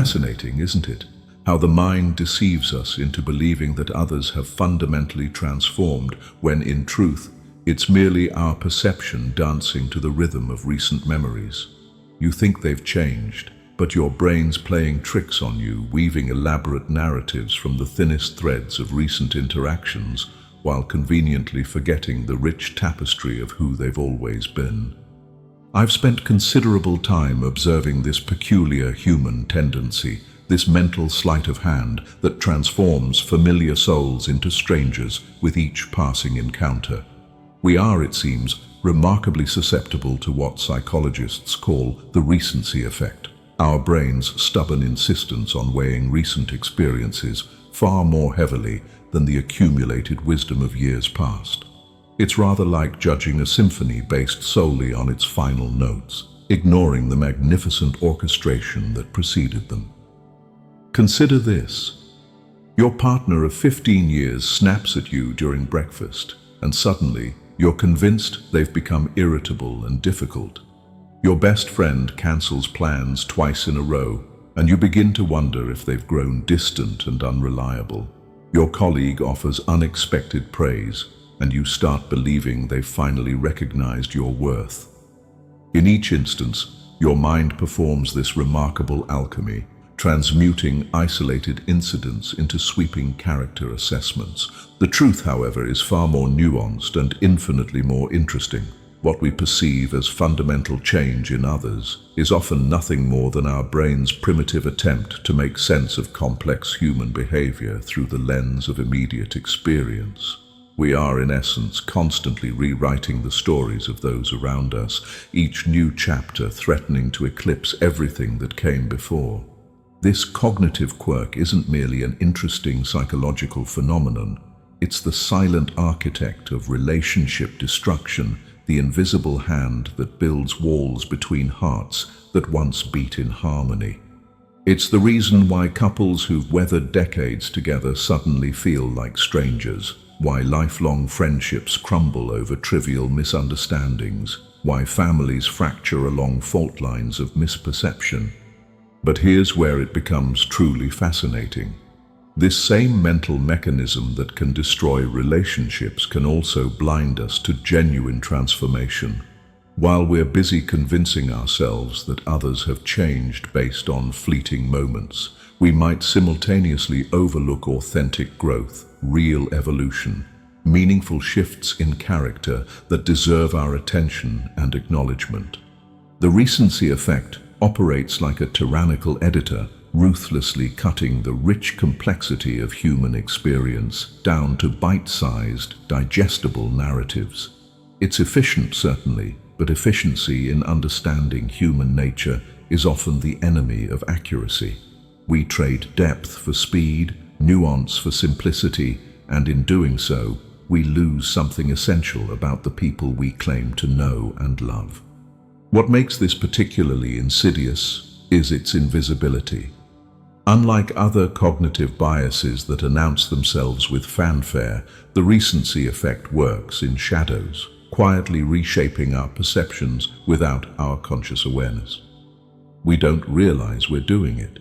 fascinating, isn't it? How the mind deceives us into believing that others have fundamentally transformed, when in truth, it's merely our perception dancing to the rhythm of recent memories. You think they've changed, but your brain's playing tricks on you, weaving elaborate narratives from the thinnest threads of recent interactions, while conveniently forgetting the rich tapestry of who they've always been. I've spent considerable time observing this peculiar human tendency, this mental sleight of hand that transforms familiar souls into strangers with each passing encounter. We are, it seems, remarkably susceptible to what psychologists call the recency effect, our brain's stubborn insistence on weighing recent experiences far more heavily than the accumulated wisdom of years past. It's rather like judging a symphony based solely on its final notes, ignoring the magnificent orchestration that preceded them. Consider this. Your partner of 15 years snaps at you during breakfast, and suddenly you're convinced they've become irritable and difficult. Your best friend cancels plans twice in a row, and you begin to wonder if they've grown distant and unreliable. Your colleague offers unexpected praise, and you start believing they've finally recognized your worth. In each instance, your mind performs this remarkable alchemy, transmuting isolated incidents into sweeping character assessments. The truth, however, is far more nuanced and infinitely more interesting. What we perceive as fundamental change in others is often nothing more than our brain's primitive attempt to make sense of complex human behavior through the lens of immediate experience. We are, in essence, constantly rewriting the stories of those around us, each new chapter threatening to eclipse everything that came before. This cognitive quirk isn't merely an interesting psychological phenomenon, it's the silent architect of relationship destruction, the invisible hand that builds walls between hearts that once beat in harmony. It's the reason why couples who've weathered decades together suddenly feel like strangers, why lifelong friendships crumble over trivial misunderstandings, why families fracture along fault lines of misperception. But here's where it becomes truly fascinating. This same mental mechanism that can destroy relationships can also blind us to genuine transformation. While we're busy convincing ourselves that others have changed based on fleeting moments, we might simultaneously overlook authentic growth, real evolution, meaningful shifts in character that deserve our attention and acknowledgement. The recency effect operates like a tyrannical editor, ruthlessly cutting the rich complexity of human experience down to bite-sized, digestible narratives. It's efficient, certainly, but efficiency in understanding human nature is often the enemy of accuracy. We trade depth for speed, nuance for simplicity, and in doing so, we lose something essential about the people we claim to know and love. What makes this particularly insidious is its invisibility. Unlike other cognitive biases that announce themselves with fanfare, the recency effect works in shadows, quietly reshaping our perceptions without our conscious awareness. We don't realize we're doing it.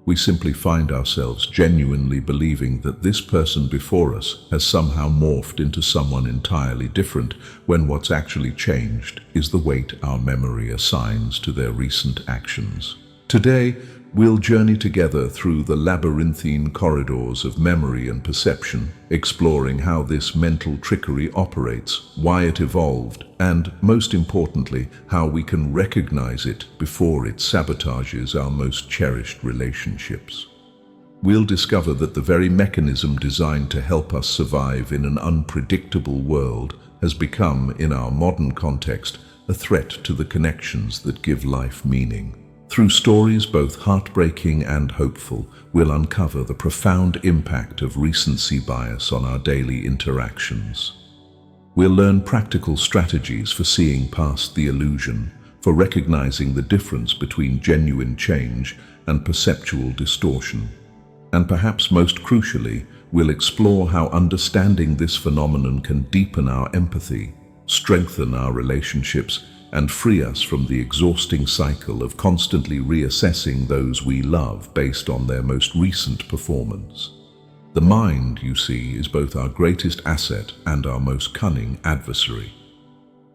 We simply find ourselves genuinely believing that this person before us has somehow morphed into someone entirely different, when what's actually changed is the weight our memory assigns to their recent actions. Today, we'll journey together through the labyrinthine corridors of memory and perception, exploring how this mental trickery operates, why it evolved, and, most importantly, how we can recognize it before it sabotages our most cherished relationships. We'll discover that the very mechanism designed to help us survive in an unpredictable world has become, in our modern context, a threat to the connections that give life meaning. Through stories both heartbreaking and hopeful, we'll uncover the profound impact of recency bias on our daily interactions. We'll learn practical strategies for seeing past the illusion, for recognizing the difference between genuine change and perceptual distortion. And perhaps most crucially, we'll explore how understanding this phenomenon can deepen our empathy, strengthen our relationships, and free us from the exhausting cycle of constantly reassessing those we love based on their most recent performance. The mind, you see, is both our greatest asset and our most cunning adversary.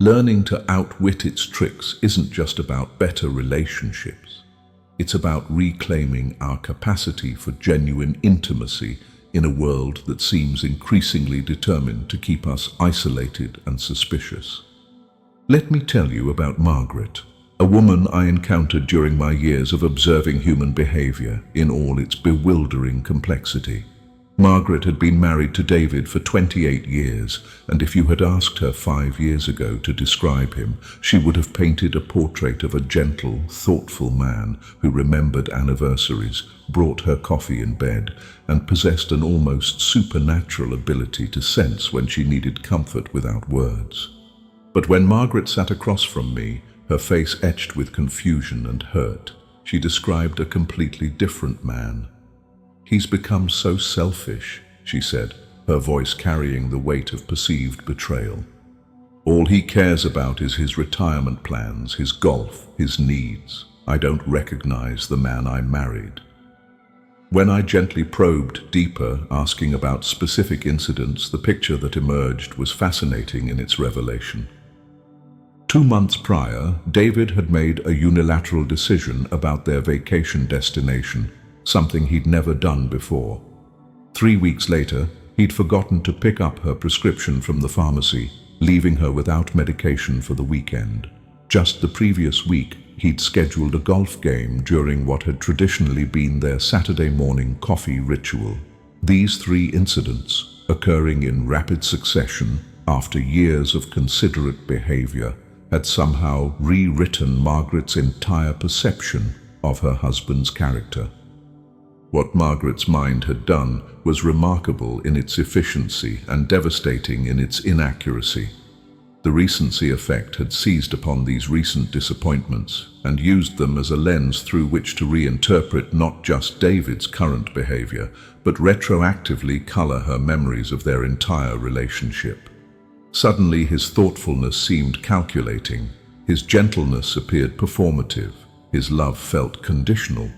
Learning to outwit its tricks isn't just about better relationships. It's about reclaiming our capacity for genuine intimacy in a world that seems increasingly determined to keep us isolated and suspicious. Let me tell you about Margaret, a woman I encountered during my years of observing human behavior in all its bewildering complexity. Margaret had been married to David for 28 years, and if you had asked her 5 years ago to describe him, she would have painted a portrait of a gentle, thoughtful man who remembered anniversaries, brought her coffee in bed, and possessed an almost supernatural ability to sense when she needed comfort without words. But when Margaret sat across from me, her face etched with confusion and hurt, she described a completely different man. "He's become so selfish," she said, her voice carrying the weight of perceived betrayal. "All he cares about is his retirement plans, his golf, his needs. I don't recognize the man I married." When I gently probed deeper, asking about specific incidents, the picture that emerged was fascinating in its revelation. 2 months prior, David had made a unilateral decision about their vacation destination, something he'd never done before. 3 weeks later, he'd forgotten to pick up her prescription from the pharmacy, leaving her without medication for the weekend. Just the previous week, he'd scheduled a golf game during what had traditionally been their Saturday morning coffee ritual. These 3 incidents, occurring in rapid succession after years of considerate behavior, had somehow rewritten Margaret's entire perception of her husband's character. What Margaret's mind had done was remarkable in its efficiency and devastating in its inaccuracy. The recency effect had seized upon these recent disappointments and used them as a lens through which to reinterpret not just David's current behavior, but retroactively color her memories of their entire relationship. Suddenly his thoughtfulness seemed calculating, his gentleness appeared performative, his love felt conditional.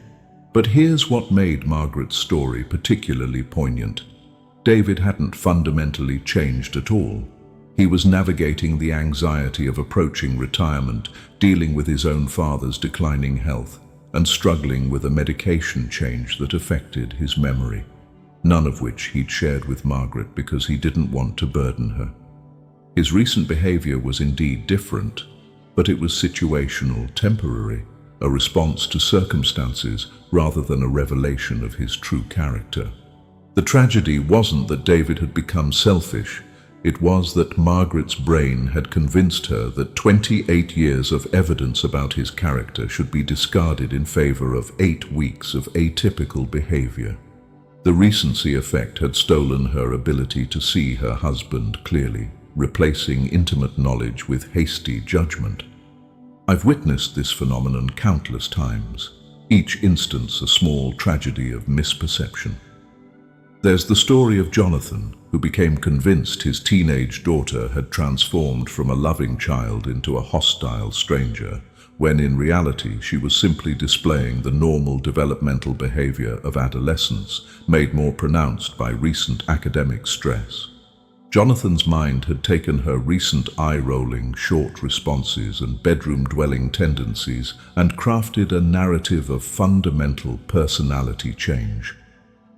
But here's what made Margaret's story particularly poignant. David hadn't fundamentally changed at all. He was navigating the anxiety of approaching retirement, dealing with his own father's declining health, and struggling with a medication change that affected his memory, none of which he'd shared with Margaret because he didn't want to burden her. His recent behavior was indeed different, but it was situational, temporary, a response to circumstances rather than a revelation of his true character. The tragedy wasn't that David had become selfish. It was that Margaret's brain had convinced her that 28 years of evidence about his character should be discarded in favor of 8 weeks of atypical behavior. The recency effect had stolen her ability to see her husband clearly, replacing intimate knowledge with hasty judgment. I've witnessed this phenomenon countless times, each instance a small tragedy of misperception. There's the story of Jonathan, who became convinced his teenage daughter had transformed from a loving child into a hostile stranger, when in reality she was simply displaying the normal developmental behavior of adolescence, made more pronounced by recent academic stress. Jonathan's mind had taken her recent eye-rolling, short responses and bedroom-dwelling tendencies and crafted a narrative of fundamental personality change.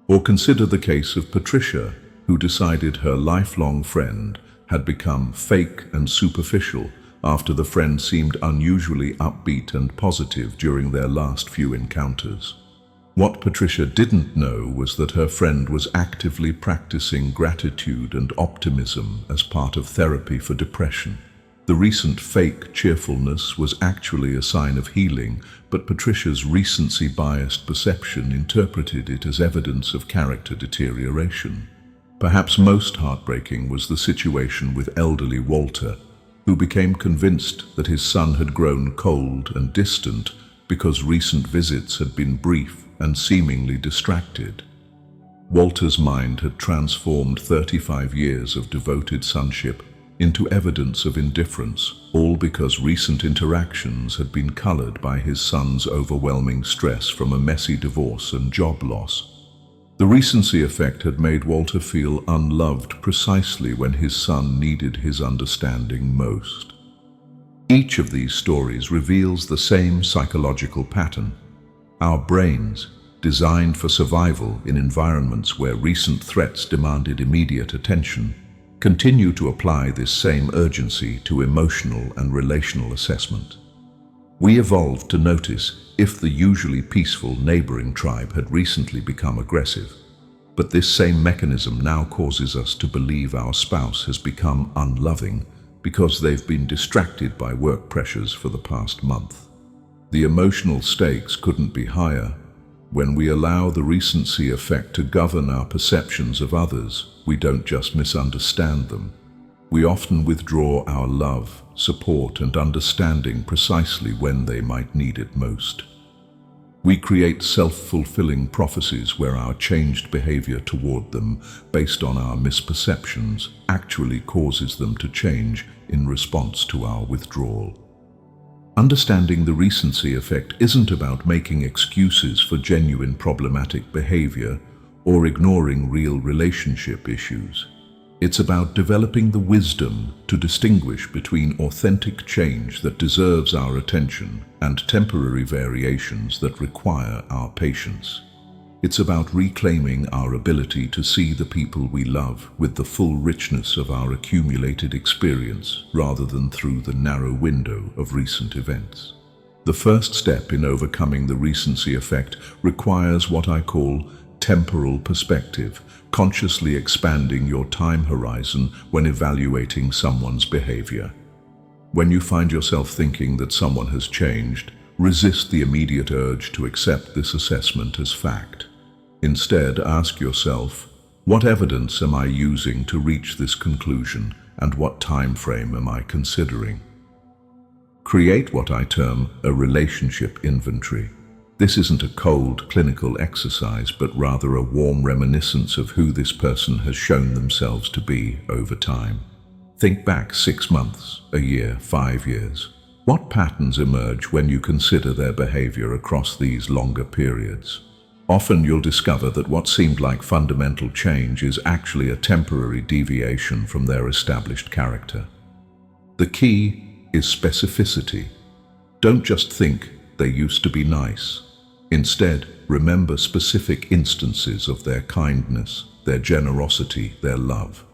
Or consider the case of Patricia, who decided her lifelong friend had become fake and superficial after the friend seemed unusually upbeat and positive during their last few encounters. What Patricia didn't know was that her friend was actively practicing gratitude and optimism as part of therapy for depression. The recent fake cheerfulness was actually a sign of healing, but Patricia's recency-biased perception interpreted it as evidence of character deterioration. Perhaps most heartbreaking was the situation with elderly Walter, who became convinced that his son had grown cold and distant because recent visits had been brief and seemingly distracted. Walter's mind had transformed 35 years of devoted sonship into evidence of indifference, all because recent interactions had been colored by his son's overwhelming stress from a messy divorce and job loss. The recency effect had made Walter feel unloved precisely when his son needed his understanding most. Each of these stories reveals the same psychological pattern. Our brains, designed for survival in environments where recent threats demanded immediate attention, continue to apply this same urgency to emotional and relational assessment. We evolved to notice if the usually peaceful neighboring tribe had recently become aggressive, but this same mechanism now causes us to believe our spouse has become unloving because they've been distracted by work pressures for the past month. The emotional stakes couldn't be higher. When we allow the recency effect to govern our perceptions of others, we don't just misunderstand them. We often withdraw our love, support, and understanding precisely when they might need it most. We create self-fulfilling prophecies where our changed behavior toward them, based on our misperceptions, actually causes them to change in response to our withdrawal. Understanding the recency effect isn't about making excuses for genuine problematic behavior or ignoring real relationship issues. It's about developing the wisdom to distinguish between authentic change that deserves our attention and temporary variations that require our patience. It's about reclaiming our ability to see the people we love with the full richness of our accumulated experience rather than through the narrow window of recent events. The first step in overcoming the recency effect requires what I call temporal perspective, consciously expanding your time horizon when evaluating someone's behavior. When you find yourself thinking that someone has changed, resist the immediate urge to accept this assessment as fact. Instead, ask yourself, what evidence am I using to reach this conclusion, and what time frame am I considering? Create what I term a relationship inventory. This isn't a cold, clinical exercise, but rather a warm reminiscence of who this person has shown themselves to be over time. Think back 6 months, a year, 5 years. What patterns emerge when you consider their behavior across these longer periods? Often you'll discover that what seemed like fundamental change is actually a temporary deviation from their established character. The key is specificity. Don't just think they used to be nice. Instead, remember specific instances of their kindness, their generosity, their love.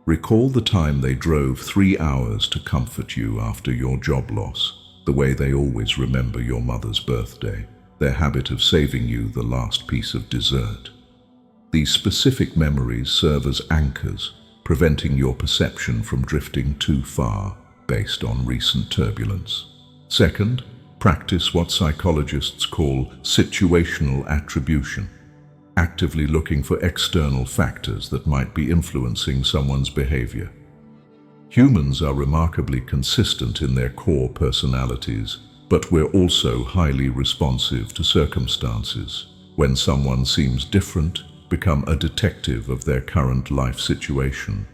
Recall the time they drove 3 hours to comfort you after your job loss, the way they always remember your mother's birthday, their habit of saving you the last piece of dessert. These specific memories serve as anchors, preventing your perception from drifting too far based on recent turbulence. Second, practice what psychologists call situational attribution, actively looking for external factors that might be influencing someone's behavior. Humans are remarkably consistent in their core personalities, but we're also highly responsive to circumstances. When someone seems different, become a detective of their current life situation.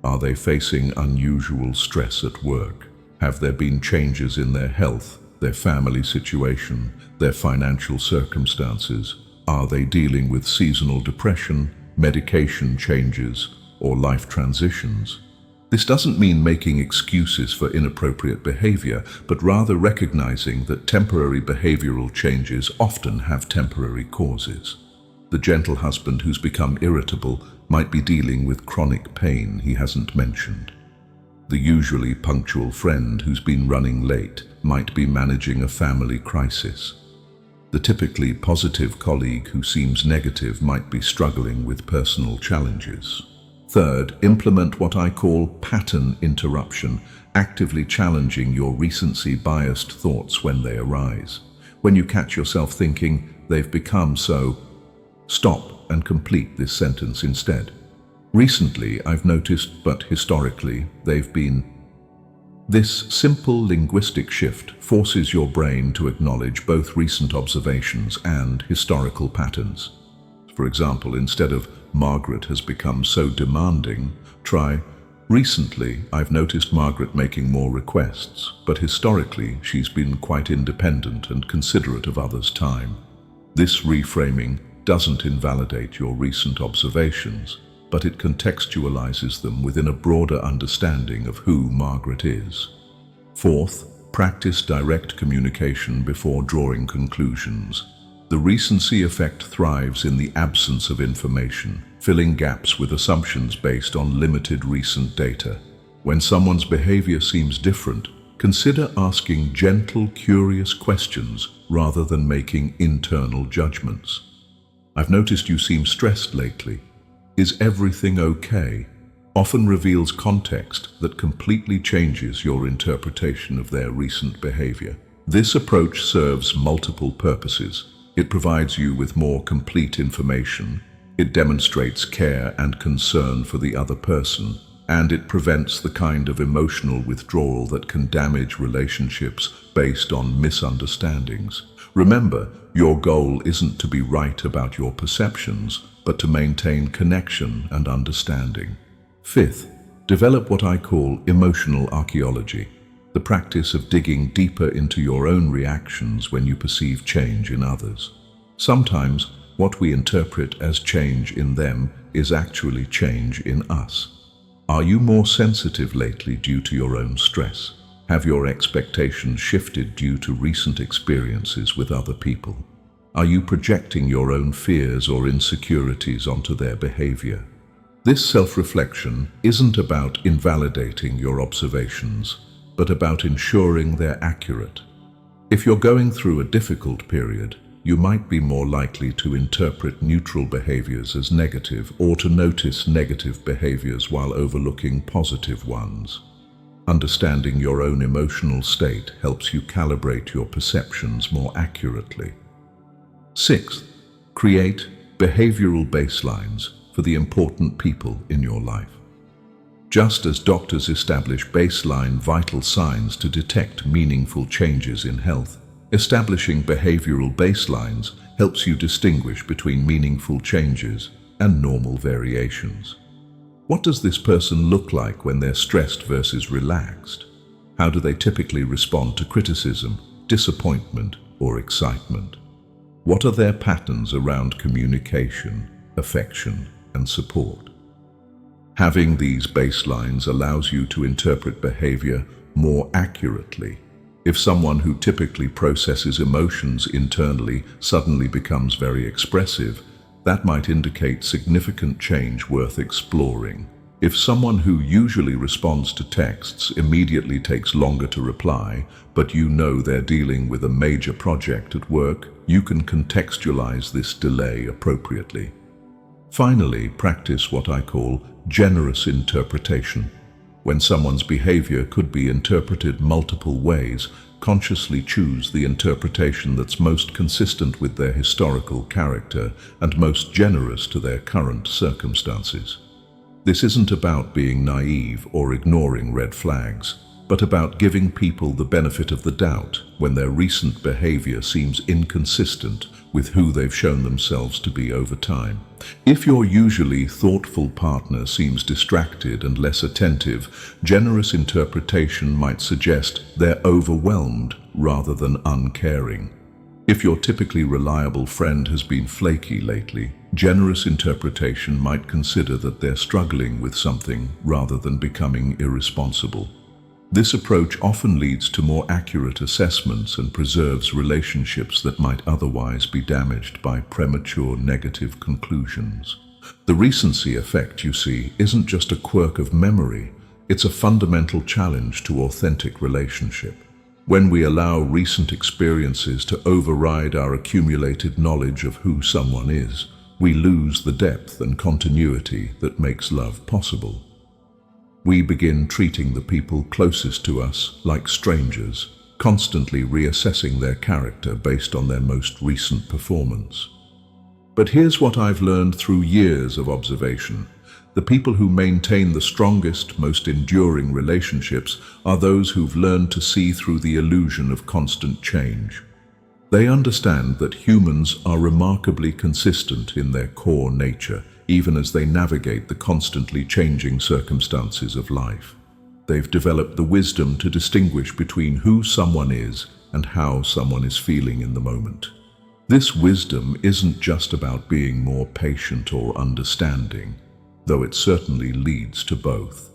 Are they facing unusual stress at work? Have there been changes in their health, their family situation, their financial circumstances? Are they dealing with seasonal depression, medication changes, or life transitions? This doesn't mean making excuses for inappropriate behavior, but rather recognizing that temporary behavioral changes often have temporary causes. The gentle husband who's become irritable might be dealing with chronic pain he hasn't mentioned. The usually punctual friend who's been running late might be managing a family crisis. The typically positive colleague who seems negative might be struggling with personal challenges. Third, implement what I call pattern interruption, actively challenging your recency-biased thoughts when they arise. When you catch yourself thinking, they've become so, stop and complete this sentence instead. Recently, I've noticed, but historically, they've been. This simple linguistic shift forces your brain to acknowledge both recent observations and historical patterns. For example, instead of "Margaret has become so demanding," try Recently, I've noticed Margaret making more requests, but historically, she's been quite independent and considerate of others' time. This reframing doesn't invalidate your recent observations, but it contextualizes them within a broader understanding of who Margaret is. Fourth, practice direct communication before drawing conclusions. The recency effect thrives in the absence of information, filling gaps with assumptions based on limited recent data. When someone's behavior seems different, consider asking gentle, curious questions rather than making internal judgments. I've noticed you seem stressed lately. Is everything okay? Often reveals context that completely changes your interpretation of their recent behavior. This approach serves multiple purposes. It provides you with more complete information, it demonstrates care and concern for the other person, and it prevents the kind of emotional withdrawal that can damage relationships based on misunderstandings. Remember, your goal isn't to be right about your perceptions, but to maintain connection and understanding. Fifth, develop what I call emotional archaeology, the practice of digging deeper into your own reactions when you perceive change in others. Sometimes, what we interpret as change in them is actually change in us. Are you more sensitive lately due to your own stress? Have your expectations shifted due to recent experiences with other people? Are you projecting your own fears or insecurities onto their behavior? This self-reflection isn't about invalidating your observations, but about ensuring they're accurate. If you're going through a difficult period, you might be more likely to interpret neutral behaviors as negative or to notice negative behaviors while overlooking positive ones. Understanding your own emotional state helps you calibrate your perceptions more accurately. Sixth, create behavioral baselines for the important people in your life. Just as doctors establish baseline vital signs to detect meaningful changes in health, establishing behavioral baselines helps you distinguish between meaningful changes and normal variations. What does this person look like when they're stressed versus relaxed? How do they typically respond to criticism, disappointment, or excitement? What are their patterns around communication, affection, and support? Having these baselines allows you to interpret behavior more accurately. If someone who typically processes emotions internally suddenly becomes very expressive, that might indicate significant change worth exploring. If someone who usually responds to texts immediately takes longer to reply, but you know they're dealing with a major project at work, you can contextualize this delay appropriately. Finally, practice what I call generous interpretation. When someone's behavior could be interpreted multiple ways, consciously choose the interpretation that's most consistent with their historical character and most generous to their current circumstances. This isn't about being naive or ignoring red flags, but about giving people the benefit of the doubt when their recent behavior seems inconsistent with who they've shown themselves to be over time. If your usually thoughtful partner seems distracted and less attentive, generous interpretation might suggest they're overwhelmed rather than uncaring. If your typically reliable friend has been flaky lately, generous interpretation might consider that they're struggling with something rather than becoming irresponsible. This approach often leads to more accurate assessments and preserves relationships that might otherwise be damaged by premature negative conclusions. The recency effect, you see, isn't just a quirk of memory, it's a fundamental challenge to authentic relationship. When we allow recent experiences to override our accumulated knowledge of who someone is, we lose the depth and continuity that makes love possible. We begin treating the people closest to us like strangers, constantly reassessing their character based on their most recent performance. But here's what I've learned through years of observation. The people who maintain the strongest, most enduring relationships are those who've learned to see through the illusion of constant change. They understand that humans are remarkably consistent in their core nature, even as they navigate the constantly changing circumstances of life. They've developed the wisdom to distinguish between who someone is and how someone is feeling in the moment. This wisdom isn't just about being more patient or understanding, though it certainly leads to both.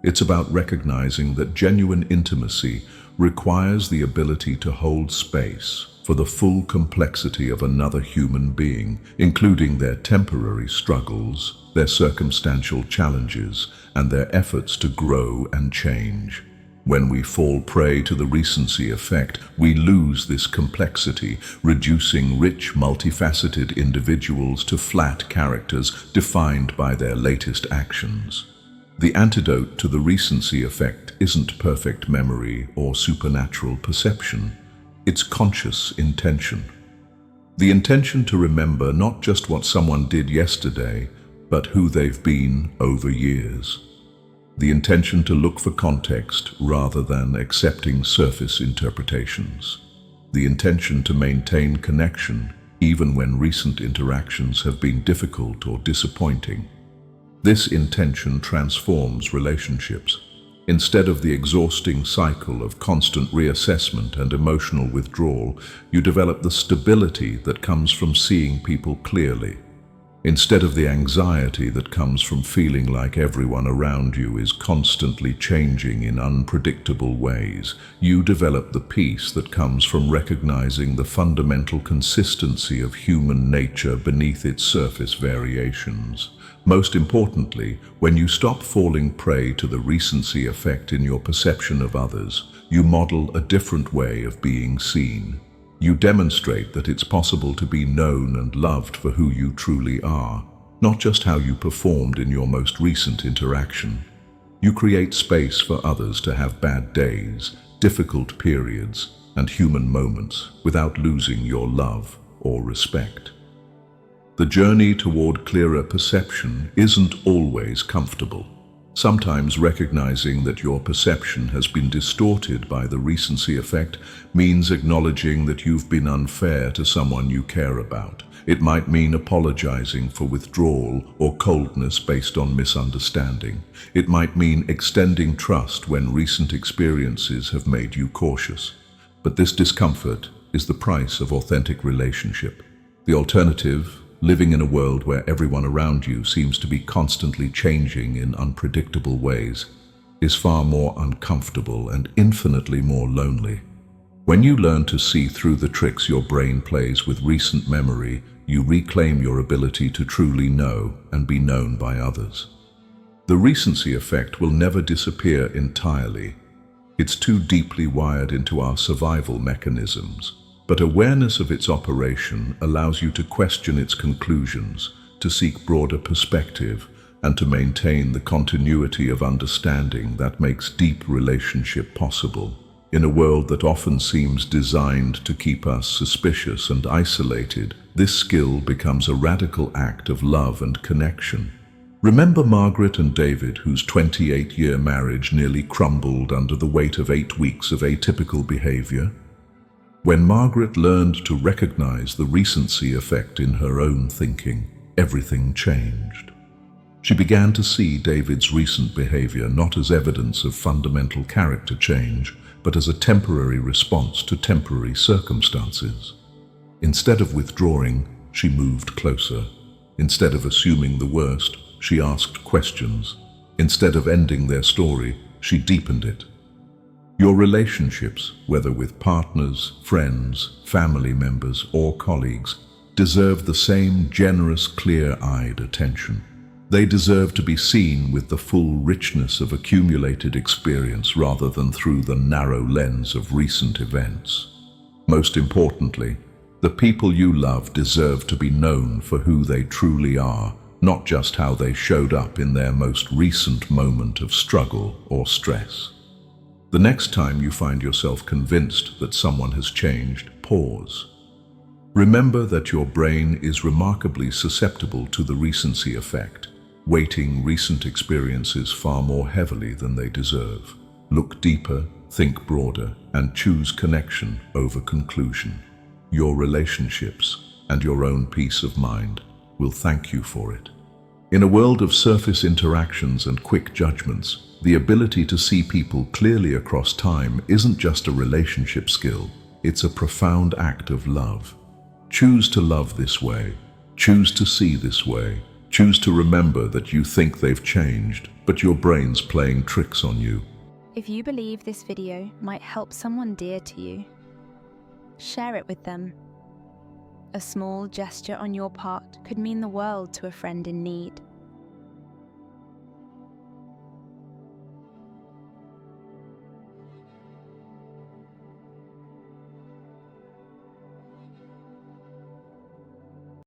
It's about recognizing that genuine intimacy requires the ability to hold space for the full complexity of another human being, including their temporary struggles, their circumstantial challenges, and their efforts to grow and change. When we fall prey to the recency effect, we lose this complexity, reducing rich, multifaceted individuals to flat characters defined by their latest actions. The antidote to the recency effect isn't perfect memory or supernatural perception. It's conscious intention. The intention to remember not just what someone did yesterday, but who they've been over years. The intention to look for context rather than accepting surface interpretations. The intention to maintain connection even when recent interactions have been difficult or disappointing. This intention transforms relationships. Instead of the exhausting cycle of constant reassessment and emotional withdrawal, you develop the stability that comes from seeing people clearly. Instead of the anxiety that comes from feeling like everyone around you is constantly changing in unpredictable ways, you develop the peace that comes from recognizing the fundamental consistency of human nature beneath its surface variations. Most importantly, when you stop falling prey to the recency effect in your perception of others, you model a different way of being seen. You demonstrate that it's possible to be known and loved for who you truly are, not just how you performed in your most recent interaction. You create space for others to have bad days, difficult periods, and human moments without losing your love or respect. The journey toward clearer perception isn't always comfortable. Sometimes recognizing that your perception has been distorted by the recency effect means acknowledging that you've been unfair to someone you care about. It might mean apologizing for withdrawal or coldness based on misunderstanding. It might mean extending trust when recent experiences have made you cautious. But this discomfort is the price of authentic relationship. The alternative, living in a world where everyone around you seems to be constantly changing in unpredictable ways, is far more uncomfortable and infinitely more lonely. When you learn to see through the tricks your brain plays with recent memory, you reclaim your ability to truly know and be known by others. The recency effect will never disappear entirely. It's too deeply wired into our survival mechanisms. But awareness of its operation allows you to question its conclusions, to seek broader perspective, and to maintain the continuity of understanding that makes deep relationship possible. In a world that often seems designed to keep us suspicious and isolated, this skill becomes a radical act of love and connection. Remember Margaret and David, whose 28-year marriage nearly crumbled under the weight of 8 weeks of atypical behavior? When Margaret learned to recognize the recency effect in her own thinking, everything changed. She began to see David's recent behavior not as evidence of fundamental character change, but as a temporary response to temporary circumstances. Instead of withdrawing, she moved closer. Instead of assuming the worst, she asked questions. Instead of ending their story, she deepened it. Your relationships, whether with partners, friends, family members, or colleagues, deserve the same generous, clear-eyed attention. They deserve to be seen with the full richness of accumulated experience rather than through the narrow lens of recent events. Most importantly, the people you love deserve to be known for who they truly are, not just how they showed up in their most recent moment of struggle or stress. The next time you find yourself convinced that someone has changed, pause. Remember that your brain is remarkably susceptible to the recency effect, weighting recent experiences far more heavily than they deserve. Look deeper, think broader, and choose connection over conclusion. Your relationships and your own peace of mind will thank you for it. In a world of surface interactions and quick judgments, the ability to see people clearly across time isn't just a relationship skill, it's a profound act of love. Choose to love this way. Choose to see this way. Choose to remember that you think they've changed, but your brain's playing tricks on you. If you believe this video might help someone dear to you, share it with them. A small gesture on your part could mean the world to a friend in need.